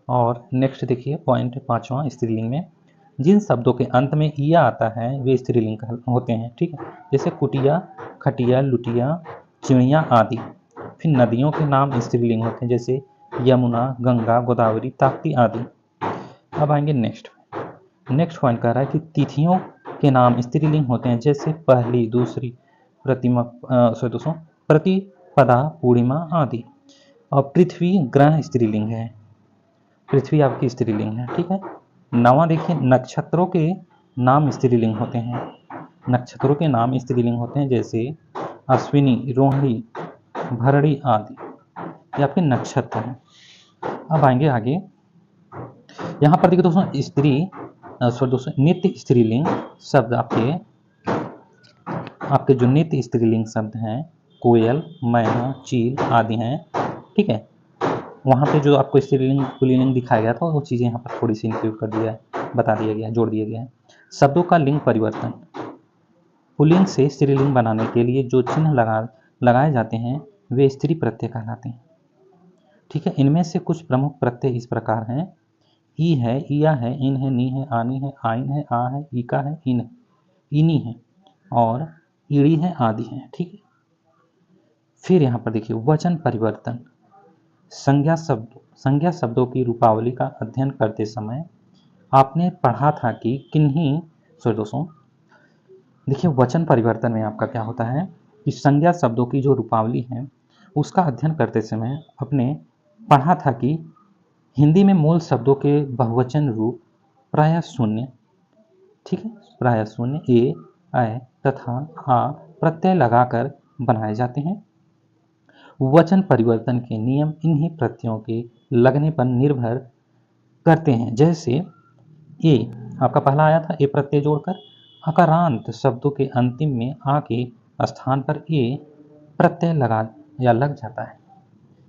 और नेक्स्ट देखिए पॉइंट पांचवा, स्त्रीलिंग में जिन शब्दों के अंत में इया आता है वे स्त्रीलिंग होते हैं। ठीक है, जैसे कुटिया, खटिया, लुटिया, चिड़िया आदि। फिर नदियों के नाम स्त्रीलिंग होते हैं, जैसे यमुना, गंगा, गोदावरी, ताप्ती आदि। अब आएंगे नेक्स्ट पॉइंट कह रहा है कि तिथियों के नाम स्त्रीलिंग होते हैं, जैसे पहली, दूसरी, प्रतिपदा, पूर्णिमा आदि। और पृथ्वी ग्रह स्त्रीलिंग है, पृथ्वी आपकी स्त्रीलिंग है। ठीक है। नवा देखिए, नक्षत्रों के नाम स्त्रीलिंग होते हैं, नक्षत्रों के नाम स्त्रीलिंग होते हैं, जैसे अश्विनी, रोहिणी, भरणी आदि, ये आपके नक्षत्र हैं। अब आएंगे आगे, यहाँ पर देखिए दोस्तों, दोस्तों नित्य स्त्रीलिंग शब्द आपके जो नित्य स्त्रीलिंग शब्द हैं, कोयल, मैना, चील आदि हैं। ठीक है, वहाँ पे जो आपको स्त्रीलिंग पुल्लिंग दिखाया गया था वो चीज़ें यहाँ पर थोड़ी सी इंक्लूड कर दिया है, बता दिया गया है, जोड़ दिया गया है। शब्दों का लिंग परिवर्तन, पुल्लिंग से स्त्रीलिंग बनाने के लिए जो चिन्ह लगाए जाते हैं वे स्त्री प्रत्यय कहलाते हैं। ठीक है, इनमें से कुछ प्रमुख प्रत्यय इस प्रकार हैं, ई है, इया है, इन है, नी है, आनी है, आइन है, आ है, इका है, इनी है और ईड़ी है आदि है। ठीक है। फिर यहाँ पर देखिए वचन परिवर्तन, संज्ञा शब्दों की रूपावली का अध्ययन करते समय आपने पढ़ा था कि दोस्तों देखिए, वचन परिवर्तन में आपका क्या होता है कि संज्ञा शब्दों की जो रूपावली है उसका अध्ययन करते समय आपने पढ़ा था कि हिंदी में मूल शब्दों के बहुवचन रूप प्रायः शून्य, ठीक है, प्रायः शून्य, ए, ऐ तथा आ प्रत्यय लगाकर बनाए जाते हैं। वचन परिवर्तन के नियम इन्हीं प्रत्ययों के लगने पर निर्भर करते हैं। जैसे ए, आपका पहला आया था ए प्रत्यय जोड़कर, अकारांत शब्दों के अंतिम में आ के स्थान पर ए प्रत्यय लगा या लग जाता है।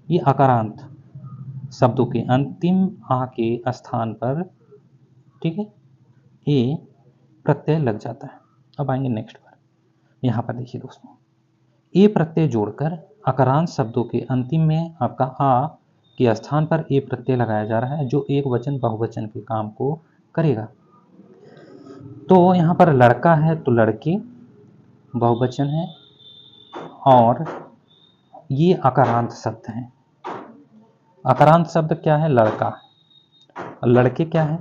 ये अकारांत शब्दों के अंतिम आ के स्थान पर, ठीक है, ए प्रत्यय लग जाता है। अब आएंगे नेक्स्ट पर। यहाँ पर देखिए दोस्तों, ए प्रत्यय जोड़कर अकारांत शब्दों के अंतिम में आपका आ के स्थान पर ए प्रत्यय लगाया जा रहा है, जो एक वचन बहुवचन के काम को करेगा। तो यहाँ पर लड़का है तो लड़के बहुवचन है, और ये अकारांत शब्द हैं। अकारांत शब्द क्या है? लड़का। लड़के क्या है?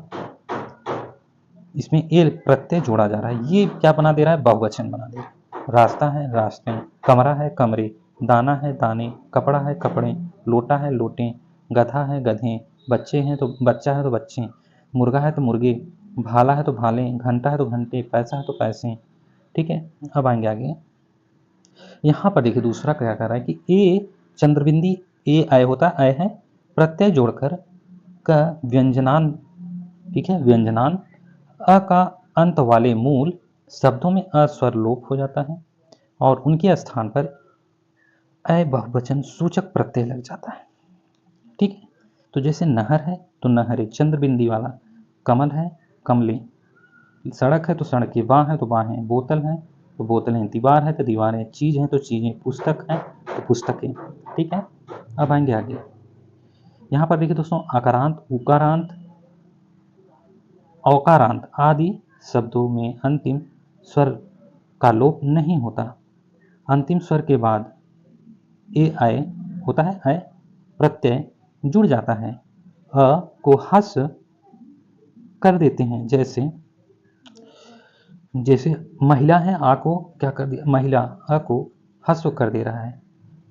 इसमें ए प्रत्यय जोड़ा जा रहा है, ये क्या बना दे रहा है? बहुवचन बना दे रहा है। रास्ता है रास्ते, कमरा है कमरे, दाना है दाने, कपड़ा है कपड़े, लोटा है लोटे, गधा है गधे, बच्चे हैं तो बच्चा है तो बच्चे, मुर्गा है तो मुर्गे, भाला है तो भाले, घंटा है तो घंटे, पैसा है तो पैसे, ठीक है। अब आएंगे आगे। यहाँ पर देखिए दूसरा क्या कर रहा है कि ए चंद्रबिंदी, ए आय होता है, आय है प्रत्यय जोड़कर का व्यंजनान, ठीक है, व्यंजनान अ का अंत वाले मूल शब्दों में अस्वर लोप हो जाता है और उनके स्थान पर अ बहुवचन सूचक प्रत्यय लग जाता है, ठीक है। तो जैसे नहर है तो नहरे चंद्रबिंदी वाला, कमल है कमले, सड़क है तो सड़कें, बाँ है तो बाहें, बोतल है तो बोतलें, दीवार है तो दीवारें, चीज़ है तो चीज़ें, पुस्तक है तो पुस्तकें, ठीक है। अब आएंगे आगे। यहाँ पर देखिए दोस्तों, अकारांत, उकारांत, औकारांत आदि शब्दों में अंतिम स्वर का लोप नहीं होता। अंतिम स्वर के बाद ए आय होता है, आय प्रत्यय जुड़ जाता है, अ को हस्व कर देते हैं। जैसे जैसे महिला है, आ को क्या कर दिया? महिला, अ को हस्व कर दे रहा है,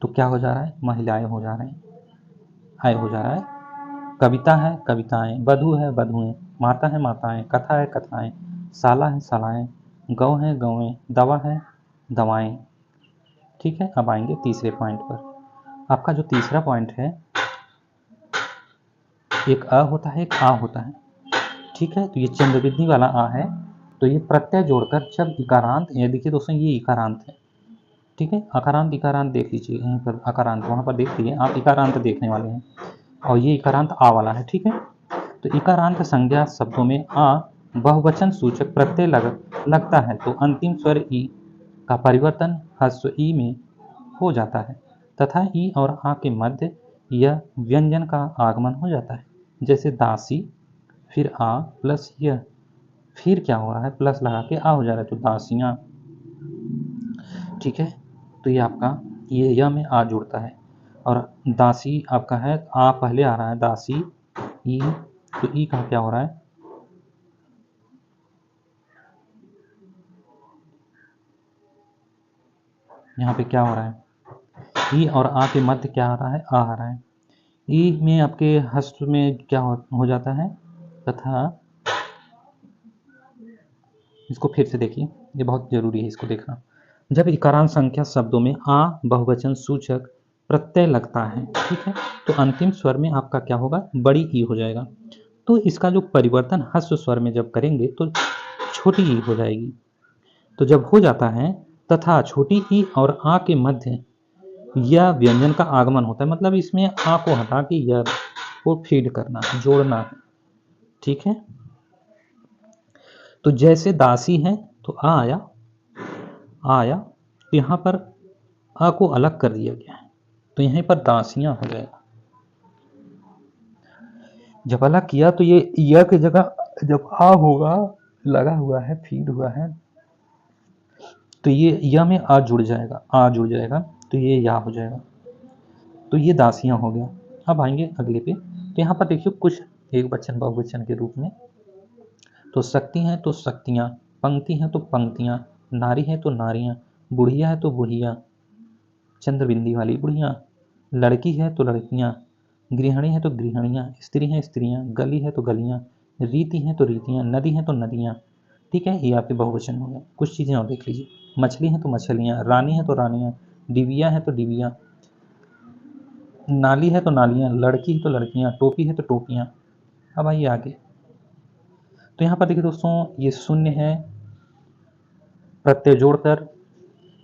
तो क्या हो जा रहा है? महिलाएं हो जा रहे हैं, आय हो जा रहा है। कविता है कविताएं, वधु है वधुएं, माता है माताएं, कथा है कथाएं, साला है सालाएं, गौ है गौएं, दवा है दवाएं, ठीक है। अब आएंगे तीसरे पॉइंट पर। आपका जो तीसरा पॉइंट है, एक अ होता है एक आ होता है, ठीक है। तो ये चंद्रबिंदी वाला आ है, तो ये प्रत्यय जोड़कर जब इकारांत, ये देखिए दोस्तों ये इकारांत है, ठीक है। अकारांत इकारांत देख लीजिए, यहीं पर अकारांत, वहाँ पर देखिए आप इकारांत देखने वाले हैं, और ये इकारांत आ वाला है, ठीक है। तो इकारांत संज्ञा शब्दों में आ बहुवचन सूचक प्रत्यय लगता है तो अंतिम स्वर ई का परिवर्तन ह्रस्व ई में हो जाता है तथा ई और आ के मध्य यह व्यंजन का आगमन हो जाता है। जैसे दासी, फिर आ प्लस यह, फिर क्या हो रहा है? प्लस लगा के आ हो जा रहा है, तो दासियाँ, ठीक है। तो ये आपका ये य में आ जुड़ता है, और दासी आपका है, आ पहले आ रहा है, दासी ई, तो ई का क्या हो रहा है? यहाँ पे क्या हो रहा है? ई और आ के मध्य क्या आ रहा है? आ रहा है। ई में आपके हस्त में क्या हो जाता है? तथा इसको फिर से देखिए, ये बहुत जरूरी है इसको देखना। जब इकारांत संख्या शब्दों में आ बहुवचन सूचक प्रत्यय लगता है, ठीक है, तो अंतिम स्वर में आपका क्या होगा? बड़ी ई हो जाएगा। तो इसका जो परिवर्तन ह्रस्व स्वर में जब करेंगे तो छोटी ई हो जाएगी। तो जब हो जाता है तथा छोटी ई और आ के मध्य यह व्यंजन का आगमन होता है, मतलब इसमें आ को हटा के य को फीड करना है, जोड़ना है, ठीक है। तो जैसे दासी है तो आ आया, आ आया, तो यहाँ पर आ को अलग कर दिया गया है, तो यहीं पर दासियां हो जाएगा। जब अलग किया तो ये य की जगह जब आ होगा, लगा हुआ है, फीड हुआ है, तो ये य में आ जुड़ जाएगा, आ जुड़ जाएगा, तो ये या हो जाएगा, तो ये दासियां हो गया। अब आएंगे अगले पे। तो यहाँ पर देखिए कुछ एक वचन बहुवचन के रूप में, तो शक्ति हैं तो शक्तियाँ, पंक्ति हैं तो पंक्तियाँ, नारी है तो नारियाँ, बुढ़िया है तो बुढ़िया, चंद्रबिंदी वाली बुढ़िया, लड़की है तो लड़कियाँ, गृहिणी है तो गृहिणियाँ, स्त्री हैं स्त्रियाँ, गली है तो गलियाँ, रीति है तो रीतियाँ, नदी है तो नदियाँ। ठीक है, ये आपके बहुवचन हो गए। कुछ चीज़ें और देख लीजिए, मछली है तो मछलियाँ, रानी है तो रानियाँ, डिबिया है तो डिबिया, नाली है तो नालियाँ, लड़की है तो लड़कियाँ, टोपी है तो टोपियाँ। अब आइए आगे। तो यहाँ पर देखिए दोस्तों, ये शून्य है, प्रत्यय जोड़कर,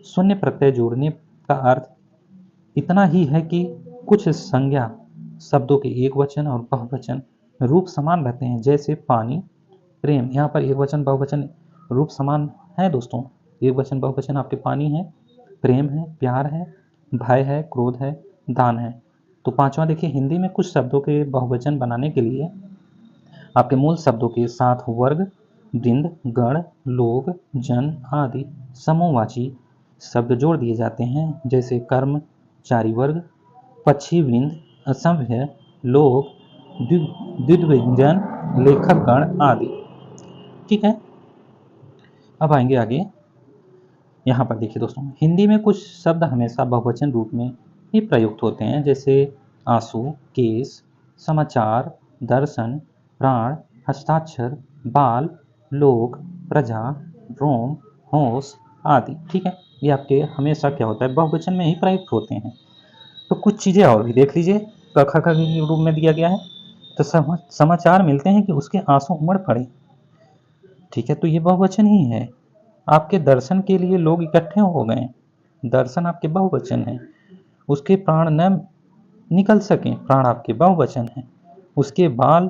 शून्य प्रत्यय जोड़ने का अर्थ इतना ही है कि कुछ संज्ञा शब्दों के एक वचन और बहुवचन रूप समान रहते हैं, जैसे पानी, प्रेम। यहाँ पर एक वचन बहुवचन रूप समान है दोस्तों। एक वचन बहुवचन आपके पानी है, प्रेम है, प्यार है, भय है, क्रोध है, दान है। तो पांचवा देखिए, हिंदी में कुछ शब्दों के बहुवचन बनाने के लिए आपके मूल शब्दों के साथ वर्ग, वृंद, गण, लोग, जन आदि समूहवाची शब्द जोड़ दिए जाते हैं, जैसे कर्म, चारी वर्ग, पक्षी, वृंद, असभ्य, लोग, द्विविध्यंजन, लेखक गण आदि। ठीक है, अब आएंगे आगे। यहाँ पर देखिए दोस्तों, हिंदी में कुछ शब्द हमेशा बहुवचन रूप में ही प्रयुक्त होते हैं, जैसे आंसू, केस, समाचार, दर्शन, प्राण, हस्ताक्षर, बाल, लोक, प्रजा, रोम, होश आदि। ठीक है, ये आपके हमेशा क्या होता है, बहुवचन में ही प्रयुक्त होते हैं। तो कुछ चीज़ें और भी देख लीजिए, क ख ख के रूप में दिया गया है। तो समाचार मिलते हैं कि उसके आंसू उमड़ पड़े। ठीक है, तो ये बहुवचन ही है। आपके दर्शन के लिए लोग इकट्ठे हो गए, दर्शन आपके बहुवचन है। उसके प्राण न निकल सके, प्राण आपके बहुवचन है। उसके बाल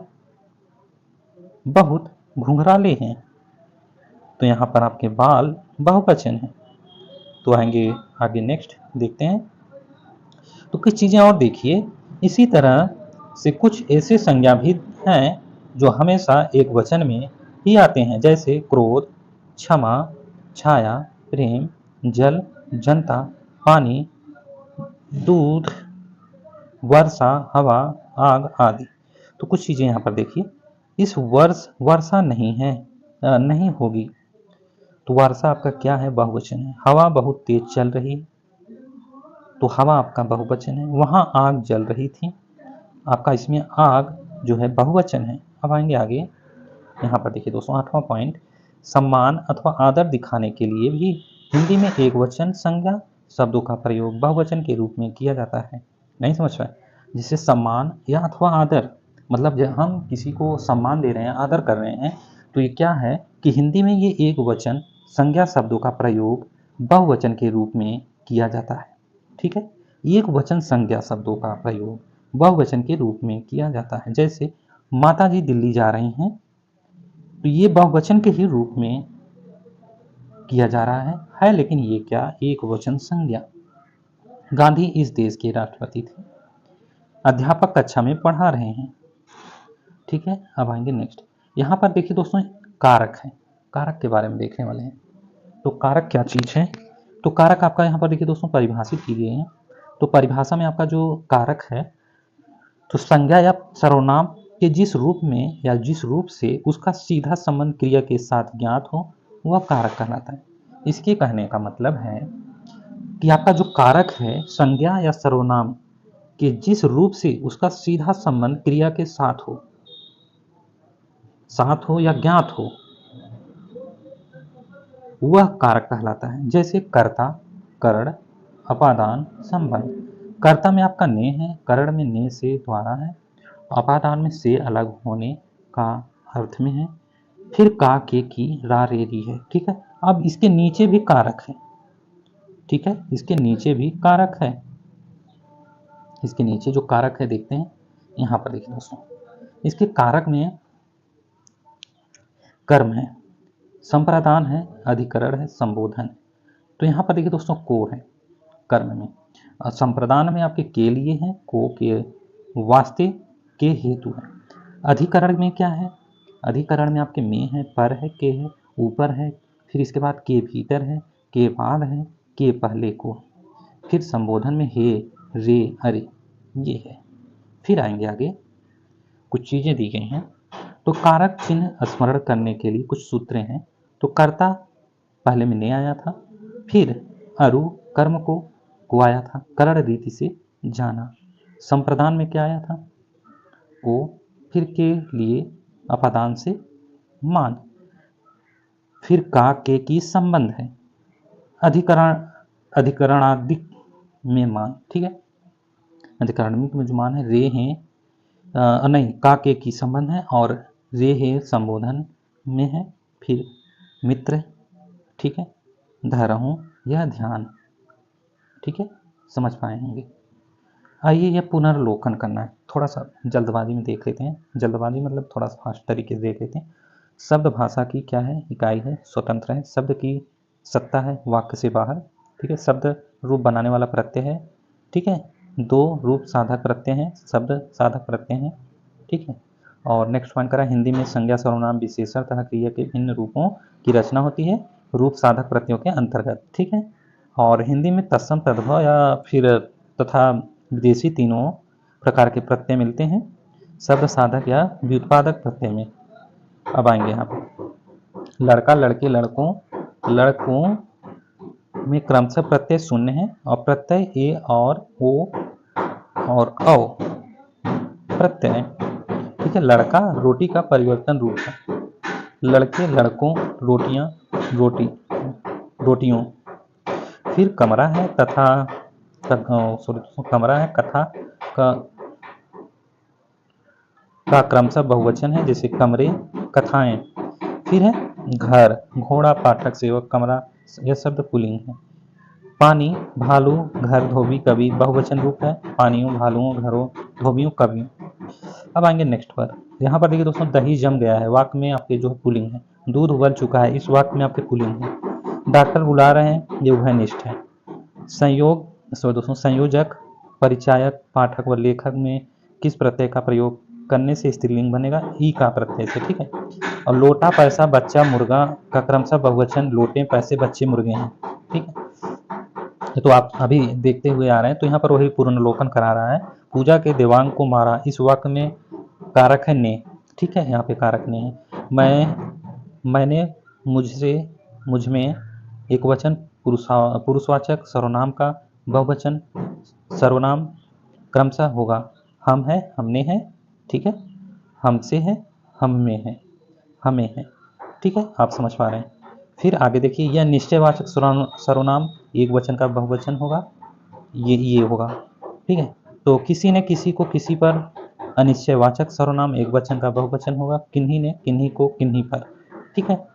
बहुत घुंघराले हैं, तो यहाँ पर आपके बाल बहुवचन है। तो आएंगे आगे, नेक्स्ट देखते हैं। तो कुछ चीज़ें और देखिए, इसी तरह से कुछ ऐसे संज्ञा भी हैं जो हमेशा एक वचन में ही आते हैं, जैसे क्रोध, क्षमा, छाया, प्रेम, जल, जनता, पानी, दूध, वर्षा, हवा, आग आदि। तो कुछ चीज़ें यहाँ पर देखिए, इस वर्ष वर्षा नहीं है, नहीं होगी, तो वर्षा आपका क्या है, बहुवचन है। हवा बहुत तेज चल रही, तो हवा आपका बहुवचन है। वहाँ आग जल रही थी, आपका इसमें आग जो है बहुवचन है। अब आएंगे आगे। यहाँ पर देखिए दोस्तों, 8वां पॉइंट, सम्मान अथवा आदर दिखाने के लिए भी हिंदी में एक वचन संज्ञा शब्दों का प्रयोग बहुवचन के रूप में किया जाता है। नहीं समझ पाए, जिससे सम्मान या अथवा आदर, मतलब जब हम किसी को सम्मान दे रहे हैं, आदर कर रहे हैं, तो ये क्या है कि हिंदी में ये एक वचन संज्ञा शब्दों का प्रयोग बहुवचन के रूप में किया जाता है। ठीक है, एक वचन संज्ञा शब्दों का प्रयोग बहुवचन के रूप में किया जाता है, जैसे माता जी दिल्ली जा रही हैं, तो ये बहुवचन के ही रूप में किया जा रहा है लेकिन ये क्या, एक वचन संज्ञा। गांधी इस देश के राष्ट्रपति थे। अध्यापक कक्षा में पढ़ा रहे हैं। ठीक है, अब आएंगे नेक्स्ट। यहाँ पर देखिए दोस्तों, कारक है, कारक के बारे में देखने वाले हैं। तो कारक क्या चीज है, तो कारक आपका यहाँ पर देखिए दोस्तों परिभाषित की गई है। तो परिभाषा में आपका जो कारक है, तो संज्ञा या सर्वनाम के जिस रूप में या जिस रूप से उसका सीधा संबंध क्रिया के साथ ज्ञात हो, वह कारक कहलाता है। इसके कहने का मतलब है कि आपका जो कारक है, संज्ञा या सर्वनाम के जिस रूप से उसका सीधा संबंध क्रिया के साथ हो या ज्ञात हो, वह कारक कहलाता है। जैसे कर्ता, करण, अपादान, संबंध। कर्ता में आपका ने है, करण में ने से द्वारा है, अपादान में से अलग होने का अर्थ में है, फिर का, के, की, रा, रे, री है। ठीक है, अब इसके नीचे भी कारक है। ठीक है, इसके नीचे भी कारक है। इसके नीचे जो कारक है देखते हैं, यहाँ पर देखिए दोस्तों, इसके कारक में कर्म है, संप्रदान है, अधिकरण है, संबोधन। तो यहाँ पर देखिए दोस्तों, को है कर्म में, संप्रदान में आपके के लिए है, को के वास्ते, के हेतु है। अधिकरण में क्या है, अधिकरण में आपके में है, पर है, के है, ऊपर है, फिर इसके बाद के भीतर है, के बाद है, के पहले को, फिर संबोधन में हे, रे, अरे, ये है। फिर आएंगे आगे, कुछ चीजें दी गई हैं। तो कारक चिन्ह स्मरण करने के लिए कुछ सूत्र हैं। तो कर्ता पहले में ने आया था, फिर अरु कर्म को आया था, करण रीति से जाना, संप्रदान में क्या आया था? ओ, फिर के लिए अपादान से मान, फिर का के की संबंध है, अधिकरणादिक में मान, ठीक है। अधिकरणिक में जो मान है रे हैं, नहीं, का के की संबंध है, और रे है संबोधन में है, फिर मित्र, ठीक है, धरहूँ यह ध्यान, ठीक है, समझ पाए होंगे। आइए यह पुनर्लोकन करना है, थोड़ा सा जल्दबाजी में देख लेते हैं, जल्दबाजी मतलब थोड़ा सा फास्ट तरीके से देख लेते हैं। शब्द भाषा की क्या है? इकाई है, स्वतंत्र है, शब्द की सत्ता है वाक्य से बाहर, ठीक है, शब्द रूप बनाने वाला प्रत्यय है, ठीक है, दो रूप साधक प्रत्यय हैं, शब्द साधक प्रत्यय हैं, ठीक है। और नेक्स्ट पॉइंट करा, हिंदी में संज्ञा सर्वनाम विशेषण तथा क्रिया के भिन्न रूपों की रचना होती है रूप साधक प्रत्ययों के अंतर्गत, ठीक है। और हिंदी में तत्सम तद्भव या फिर तथा विदेशी तीनों प्रकार के प्रत्यय मिलते हैं शब्द साधक या व्युत्पादक प्रत्यय में। अब आएंगे यहाँ पर लड़का, लड़के, लड़कों, लड़कों में क्रमशः प्रत्यय शून्य है और प्रत्यय ए और ओ और औ प्रत्यय है, ठीक है। लड़का रोटी का परिवर्तन रूप है, लड़के, लड़कों, रोटियां, रोटी, रोटियों। फिर कमरा है तथा कमरा है कथा का क्रमशः बहुवचन है, जैसे कमरे, कथाएं। फिर है घर, घोड़ा, पाठक, सेवक, कमरा, यह शब्द पुल्लिंग है। पानी, भालू, घर, धोबी, कवि, बहुवचन रूप है, पानियों, भालुओं, घरों, धोबियों, कवियों। अब आएंगे नेक्स्ट पर, यहाँ पर देखिए दोस्तों, दही जम गया है, वाक्य में आपके जो पुल्लिंग है। दूध उबल चुका है, इस वाक्य में आपके पुल्लिंग है। डॉक्टर बुला रहे हैं, ये उभयनिष्ठ है। संयोजक, परिचायक, पाठक व लेखक में किस प्रत्यय का प्रयोग करने से स्त्रीलिंग बनेगा? ई का प्रत्यय से, ठीक है। और लोटा, पैसा, बच्चा, मुर्गा का क्रमशः बहुवचन लोटे, पैसे, बच्चे, मुर्गे हैं, ठीक है। ये तो आप अभी देखते हुए आ रहे हैं, तो यहाँ पर वही पुनर्लोकन करा रहा है। पूजा के देवांग को मारा, इस वाक्य में कारक है ने, ठीक है, यहाँ पे कारक ने है। मैंने, मुझसे, मुझमें, एक वचन पुरुषवाचक सर्वनाम का बहुवचन सर्वनाम क्रमशः होगा हम है, हमने है, ठीक है, हमसे है, हम में है, हमें है, ठीक है, आप समझ पा रहे हैं। फिर आगे देखिए, यह निश्चयवाचक सर्वनाम एक वचन का बहुवचन होगा, ये होगा, ठीक है। तो किसी ने किसी को किसी पर, अनिश्चयवाचक सर्वनाम एक वचन का बहुवचन होगा, किन्हीं ने किन्हीं को किन्हीं पर, ठीक है।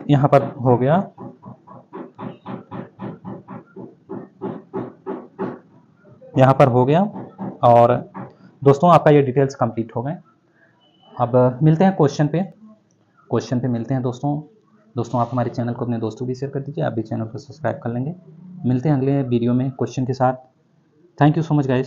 यहाँ पर हो गया। यहाँ पर हो गया। और दोस्तों आपका ये डिटेल्स कंप्लीट हो गए। अब मिलते हैं क्वेश्चन पे मिलते हैं दोस्तों आप हमारे चैनल को अपने दोस्तों भी शेयर कर दीजिए, आप भी चैनल को सब्सक्राइब कर लेंगे। मिलते हैं अगले वीडियो में क्वेश्चन के साथ। Thank you so much guys.